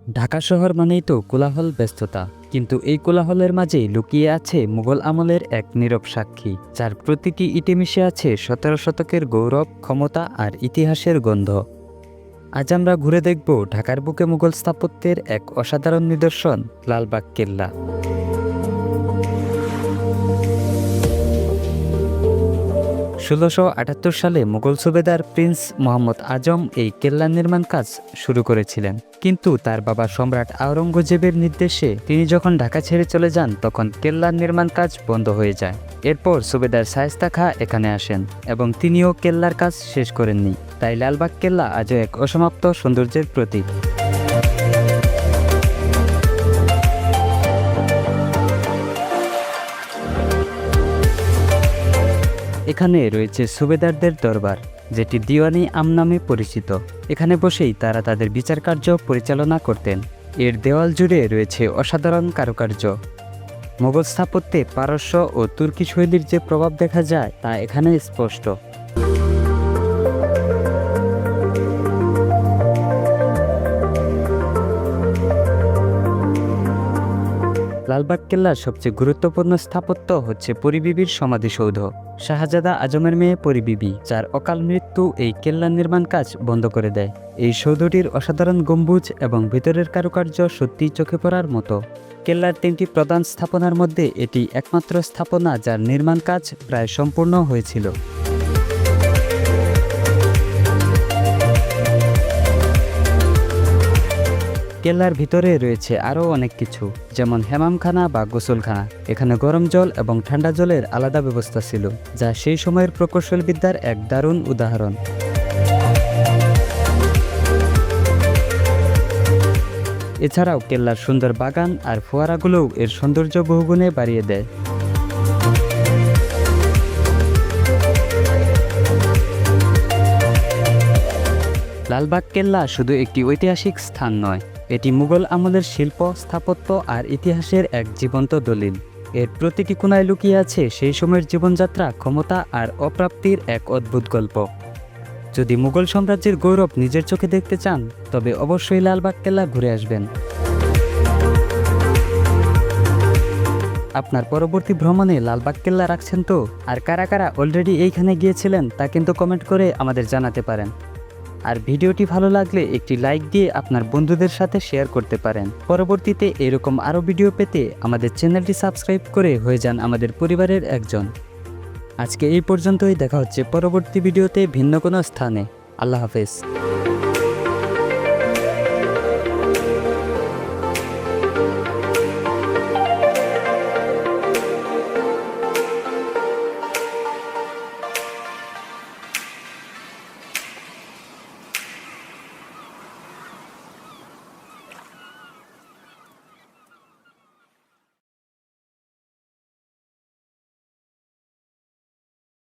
ঢাকা শহর মানেই তো কোলাহল, ব্যস্ততা, কিন্তু এই কোলাহলের মাঝে লুকিয়ে আছে মুঘল আমলের এক নীরব সাক্ষী, যার প্রতিটি ইটে মিশে আছে 17 শতকের গৌরব, ক্ষমতা আর ইতিহাসের গন্ধ। আজ আমরা ঘুরে দেখব ঢাকার বুকে মুঘল স্থাপত্যের এক অসাধারণ নিদর্শন, লালবাগ কেল্লা। 1678 সালে মুঘল সুবেদার প্রিন্স মোহাম্মদ আজম এই কেল্লার নির্মাণ কাজ শুরু করেছিলেন, কিন্তু তার বাবা সম্রাট আওরঙ্গজেবের নির্দেশে তিনি যখন ঢাকা ছেড়ে চলে যান তখন কেল্লার নির্মাণ কাজ বন্ধ হয়ে যায়। এরপর সুবেদার শায়েস্তা খাঁ এখানে আসেন এবং তিনিও কেল্লার কাজ শেষ করেননি, তাই লালবাগ কেল্লা আজও এক অসমাপ্ত সৌন্দর্যের প্রতীক। এখানে রয়েছে সুবেদারদের দরবার, যেটি দিওয়ানি আম নামে পরিচিত। এখানে বসেই তারা তাদের বিচার কার্য পরিচালনা করতেন। এর দেওয়াল জুড়ে রয়েছে অসাধারণ কারুকার্য। মোগল স্থাপত্যে পারস্য ও তুর্কি শৈলীর যে প্রভাব দেখা যায় তা এখানে স্পষ্ট। লালবাগ কেল্লার সবচেয়ে গুরুত্বপূর্ণ স্থাপত্য হচ্ছে পরীবিবির সমাধিসৌধ। শাহজাদা আজমের মেয়ে পরীবিবি, যার অকাল মৃত্যু এই কেল্লার নির্মাণ কাজ বন্ধ করে দেয়। এই সৌধটির অসাধারণ গম্বুজ এবং ভিতরের কারুকার্য সত্যিই চোখে পড়ার মতো। কেল্লার 3টি প্রধান স্থাপনার মধ্যে এটি একমাত্র স্থাপনা যার নির্মাণ কাজ প্রায় সম্পূর্ণ হয়েছিল। কেল্লার ভিতরে রয়েছে আরও অনেক কিছু, যেমন হেমামখানা বা গোসলখানা। এখানে গরম জল এবং ঠান্ডা জলের আলাদা ব্যবস্থা ছিল, যা সেই সময়ের প্রকৌশল বিদ্যার এক দারুণ উদাহরণ। এছাড়াও কেল্লার সুন্দর বাগান আর ফোয়ারাগুলোও এর সৌন্দর্য বহুগুণে বাড়িয়ে দেয়। লালবাগ কেল্লা শুধু একটি ঐতিহাসিক স্থান নয়, এটি মুঘল আমলের শিল্প, স্থাপত্য আর ইতিহাসের এক জীবন্ত দলিল। এর প্রতিটি কোণায় লুকিয়ে আছে সেই সময়ের জীবনযাত্রা, ক্ষমতা আর অপ্রাপ্তির এক অদ্ভুত গল্প। যদি মুঘল সাম্রাজ্যের গৌরব নিজের চোখে দেখতে চান, তবে অবশ্যই লালবাগ কেল্লা ঘুরে আসবেন। আপনার পরবর্তী ভ্রমণে লালবাগ কেল্লা রাখছেন তো? আর কারা কারা অলরেডি এইখানে গিয়েছিলেন তা কিন্তু কমেন্ট করে আমাদের জানাতে পারেন। আর ভিডিওটি ভালো লাগলে একটি লাইক দিয়ে আপনার বন্ধুদের সাথে শেয়ার করতে পারেন। পরবর্তীতে এরকম আরও ভিডিও পেতে আমাদের চ্যানেলটি সাবস্ক্রাইব করে হয়ে যান আমাদের পরিবারের একজন। আজকে এই পর্যন্তই, দেখা হচ্ছে পরবর্তী ভিডিওতে ভিন্ন কোনো স্থানে। আল্লাহ হাফেজ।